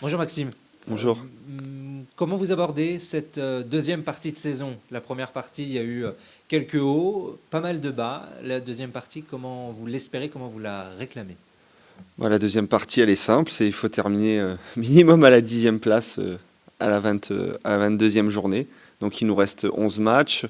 Bonjour Maxime. Bonjour. Comment vous abordez cette deuxième partie de saison? La première partie, il y a eu quelques hauts, pas mal de bas. La deuxième partie, comment vous l'espérez, comment vous la réclamez? Bon, la deuxième partie, elle est simple, c'est il faut terminer minimum à la 10e place à la 22e journée. Donc il nous reste 11 matchs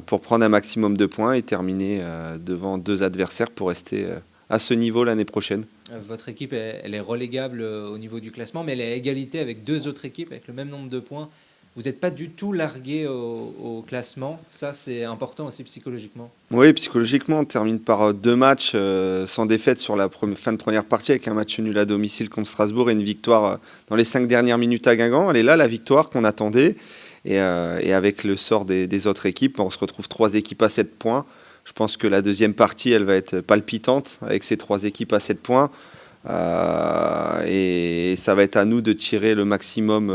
pour prendre un maximum de points et terminer devant deux adversaires pour rester à ce niveau l'année prochaine. Votre équipe, elle est relégable au niveau du classement, mais elle est à égalité avec deux autres équipes avec le même nombre de points. Vous n'êtes pas du tout largué au classement. Ça, c'est important aussi psychologiquement. Oui, psychologiquement, on termine par deux matchs sans défaite sur la fin de première partie avec un match nul à domicile contre Strasbourg et une victoire dans les 5 dernières minutes à Guingamp. Elle est là, la victoire qu'on attendait. Et avec le sort des autres équipes, on se retrouve trois équipes à 7 points. Je pense que la deuxième partie, elle va être palpitante avec ces trois équipes à 7 points. Et ça va être à nous de tirer le maximum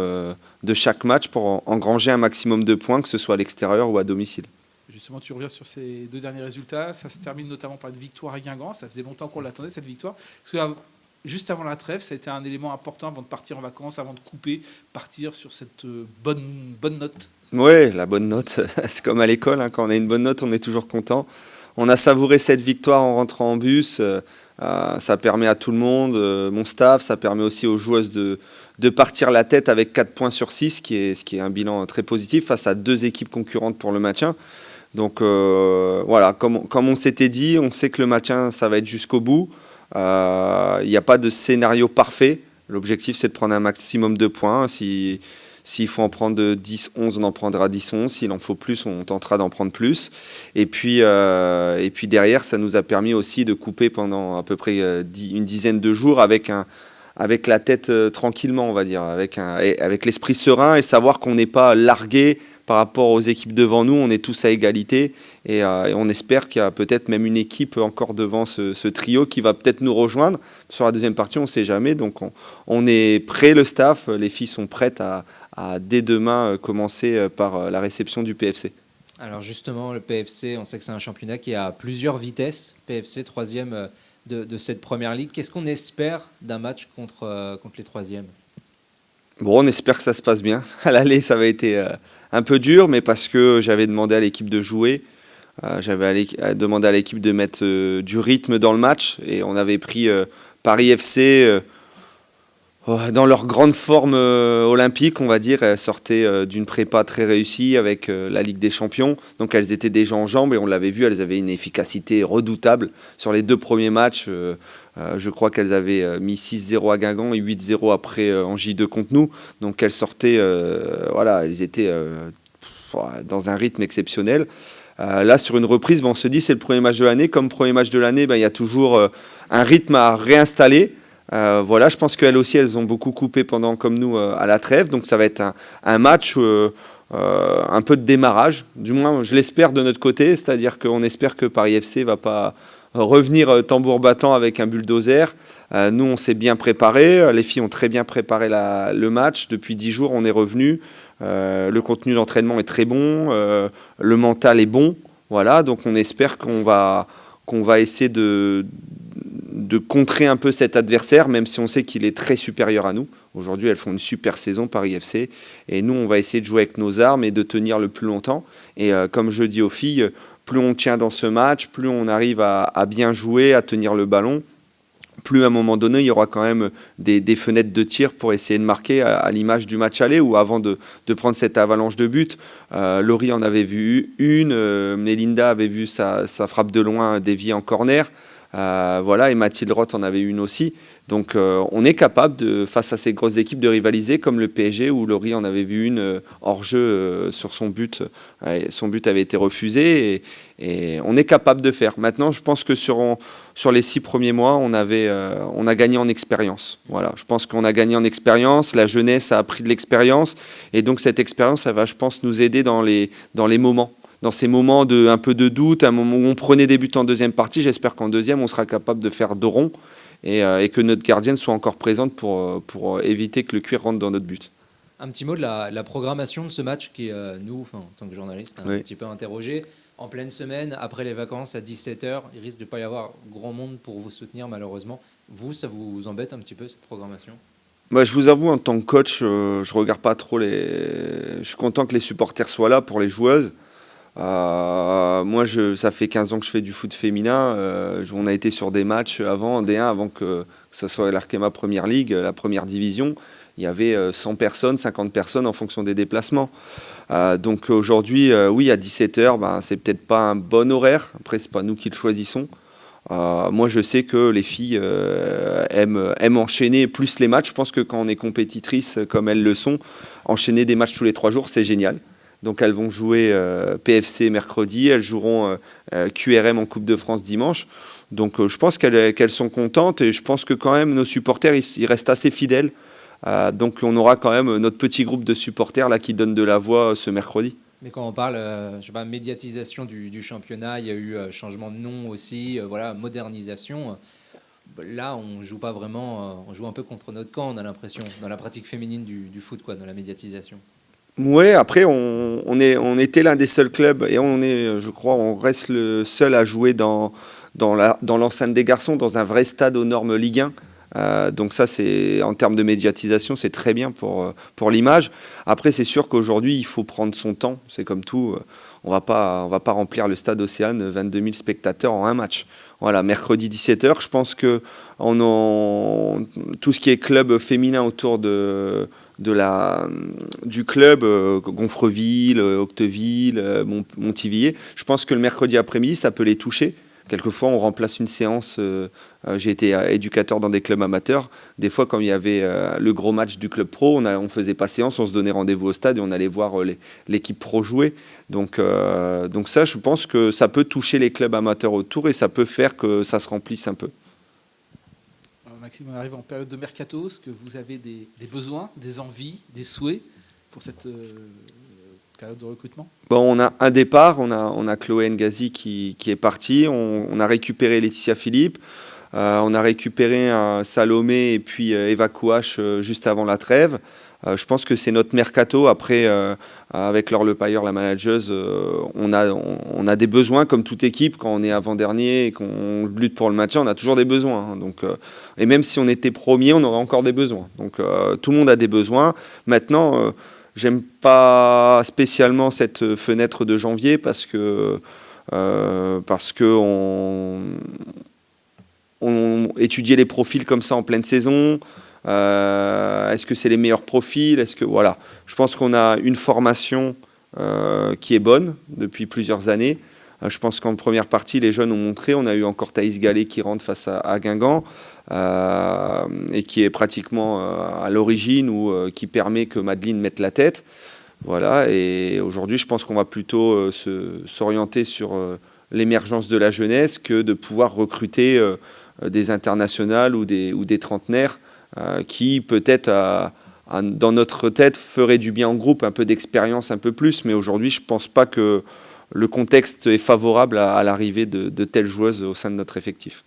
de chaque match pour engranger un maximum de points, que ce soit à l'extérieur ou à domicile. Justement, tu reviens sur ces deux derniers résultats. Ça se termine notamment par une victoire à Guingamp. Ça faisait longtemps qu'on l'attendait, cette victoire. Parce que juste avant la trêve, ça a été un élément important avant de partir en vacances, avant de couper, partir sur cette bonne note. Ouais, la bonne note, c'est comme à l'école, hein, quand on a une bonne note, on est toujours content. On a savouré cette victoire en rentrant en bus. Ça permet à tout le monde, mon staff, ça permet aussi aux joueuses de partir la tête avec 4 points sur 6, ce qui est un bilan très positif face à deux équipes concurrentes pour le maintien. Donc voilà, comme on s'était dit, on sait que le maintien, ça va être jusqu'au bout. Il n'y a pas de scénario parfait. L'objectif, c'est de prendre un maximum de points. S'il faut en prendre 10, 11, on en prendra 10, 11. S'il en faut plus, on tentera d'en prendre plus. Et puis derrière, ça nous a permis aussi de couper pendant à peu près une dizaine de jours avec la tête tranquillement, on va dire, avec l'esprit serein et savoir qu'on n'est pas largué par rapport aux équipes devant nous. On est tous à égalité et on espère qu'il y a peut-être même une équipe encore devant ce trio qui va peut-être nous rejoindre. Sur la deuxième partie, on ne sait jamais. Donc on est prêt, le staff, les filles sont prêtes à dès demain commencer par la réception du PFC. Alors justement, le PFC, on sait que c'est un championnat qui a plusieurs vitesses. PFC, troisième de cette première ligue. Qu'est-ce qu'on espère d'un match contre les troisièmes? Bon, on espère que ça se passe bien. À l'aller, ça va été un peu dur, mais parce que j'avais demandé à l'équipe de jouer, demandé à l'équipe de mettre du rythme dans le match, et on avait pris Paris FC dans leur grande forme olympique, on va dire. Elles sortaient d'une prépa très réussie avec la Ligue des Champions, donc elles étaient déjà en jambes, et on l'avait vu, elles avaient une efficacité redoutable sur les deux premiers matchs. Je crois qu'elles avaient mis 6-0 à Guingamp et 8-0 après en J2 contre nous. Donc elles sortaient, voilà, elles étaient dans un rythme exceptionnel. Là, sur une reprise, on se dit c'est le premier match de l'année. Comme premier match de l'année, il y a toujours un rythme à réinstaller. Voilà, je pense qu'elles aussi, elles ont beaucoup coupé pendant, comme nous, à la trêve. Donc ça va être un match un peu de démarrage. Du moins, je l'espère de notre côté. C'est-à-dire qu'on espère que Paris FC va pas revenir tambour battant avec un bulldozer. Nous, on s'est bien préparé. Les filles ont très bien préparé le match. Depuis 10 jours, on est revenu. Le contenu d'entraînement est très bon. Le mental est bon. Voilà, donc on espère qu'on va essayer de contrer un peu cet adversaire, même si on sait qu'il est très supérieur à nous. Aujourd'hui, elles font une super saison, Paris FC. Et nous, on va essayer de jouer avec nos armes et de tenir le plus longtemps. Et comme je dis aux filles, plus on tient dans ce match, plus on arrive à bien jouer, à tenir le ballon, plus à un moment donné, il y aura quand même des fenêtres de tir pour essayer de marquer à l'image du match aller ou avant de prendre cette avalanche de buts. Laurie en avait vu une, Melinda avait vu sa frappe de loin déviée en corner. Voilà, et Mathilde Roth en avait une aussi. Donc on est capable, face à ces grosses équipes, de rivaliser comme le PSG où Laurie en avait vu une hors jeu sur son but. Son but avait été refusé et on est capable de faire. Maintenant, je pense que sur les 6 premiers mois, on a gagné en expérience. Voilà, je pense qu'on a gagné en expérience. La jeunesse a appris de l'expérience et donc cette expérience, ça va, je pense, nous aider dans les moments. Dans ces moments un peu de doute, un moment où on prenait des buts en deuxième partie, j'espère qu'en deuxième, on sera capable de faire dos rond et que notre gardienne soit encore présente pour éviter que le cuir rentre dans notre but. Un petit mot de la programmation de ce match qui, nous, enfin, en tant que journalistes, un Oui. petit peu interrogé. En pleine semaine, après les vacances, à 17h, il risque de ne pas y avoir grand monde pour vous soutenir malheureusement. Vous, ça vous embête un petit peu cette programmation? Bah, je vous avoue, en tant que coach, je regarde pas trop les. Je suis content que les supporters soient là pour les joueuses. Moi, ça fait 15 ans que je fais du foot féminin. On a été sur des matchs avant, en D1, avant que ce soit l'Arkema Première League, la première division. Il y avait 100 personnes, 50 personnes en fonction des déplacements. Donc aujourd'hui, oui, à 17h, ben, c'est peut-être pas un bon horaire. Après, c'est pas nous qui le choisissons. Moi, je sais que les filles aiment enchaîner plus les matchs. Je pense que quand on est compétitrice, comme elles le sont, enchaîner des matchs tous les 3 jours, c'est génial. Donc elles vont jouer PFC mercredi, elles joueront QRM en Coupe de France dimanche. Donc je pense qu'elles sont contentes et je pense que quand même nos supporters, ils restent assez fidèles. Donc on aura quand même notre petit groupe de supporters là qui donne de la voix ce mercredi. Mais quand on parle, je sais pas, médiatisation du championnat, il y a eu changement de nom aussi, voilà, modernisation. Là, on joue pas vraiment, on joue un peu contre notre camp, on a l'impression, dans la pratique féminine du foot, quoi, dans la médiatisation. Ouais, après on était l'un des seuls clubs et on est, je crois, on reste le seul à jouer dans l'enceinte des garçons, dans un vrai stade aux normes Ligue 1. Donc ça, c'est en termes de médiatisation, c'est très bien pour l'image. Après, c'est sûr qu'aujourd'hui, il faut prendre son temps. C'est comme tout. On va pas remplir le stade Océane 22 000 spectateurs en un match. Voilà, mercredi 17h, je pense que tout ce qui est club féminin autour du club, Gonfreville, Octeville, Montivilliers, je pense que le mercredi après-midi, ça peut les toucher. Quelquefois, on remplace une séance. J'ai été éducateur dans des clubs amateurs. Des fois, quand il y avait le gros match du club pro, on faisait pas séance, on se donnait rendez-vous au stade et on allait voir l'équipe pro jouer. Donc ça, je pense que ça peut toucher les clubs amateurs autour et ça peut faire que ça se remplisse un peu. Alors, Maxime, on arrive en période de mercato. Est-ce que vous avez des besoins, des envies, des souhaits pour cette période de recrutement? Bon, on a un départ, on a Chloé Ngazi qui est partie, on a récupéré Laetitia Philippe, on a récupéré un Salomé et puis Eva Kouache juste avant la trêve. Je pense que c'est notre mercato. Après, avec Laure Lepailleur, la manageuse, on a des besoins comme toute équipe. Quand on est avant-dernier et qu'on lutte pour le maintien, on a toujours des besoins. Hein. Donc, et même si on était premier, on aurait encore des besoins. Donc tout le monde a des besoins. Maintenant, j'aime pas spécialement cette fenêtre de janvier parce que on étudiait les profils comme ça en pleine saison. Est-ce que c'est les meilleurs profils? Voilà. Je pense qu'on a une formation qui est bonne depuis plusieurs années. Je pense qu'en première partie, les jeunes ont montré. On a eu encore Thaïs Gallet qui rentre face à Guingamp et qui est pratiquement à l'origine ou qui permet que Madeleine mette la tête. Voilà. Et aujourd'hui, je pense qu'on va plutôt s'orienter sur l'émergence de la jeunesse que de pouvoir recruter des internationales ou des trentenaires qui peut-être dans notre tête ferait du bien en groupe, un peu d'expérience, un peu plus. Mais aujourd'hui, je ne pense pas que le contexte est favorable à l'arrivée de telles joueuses au sein de notre effectif.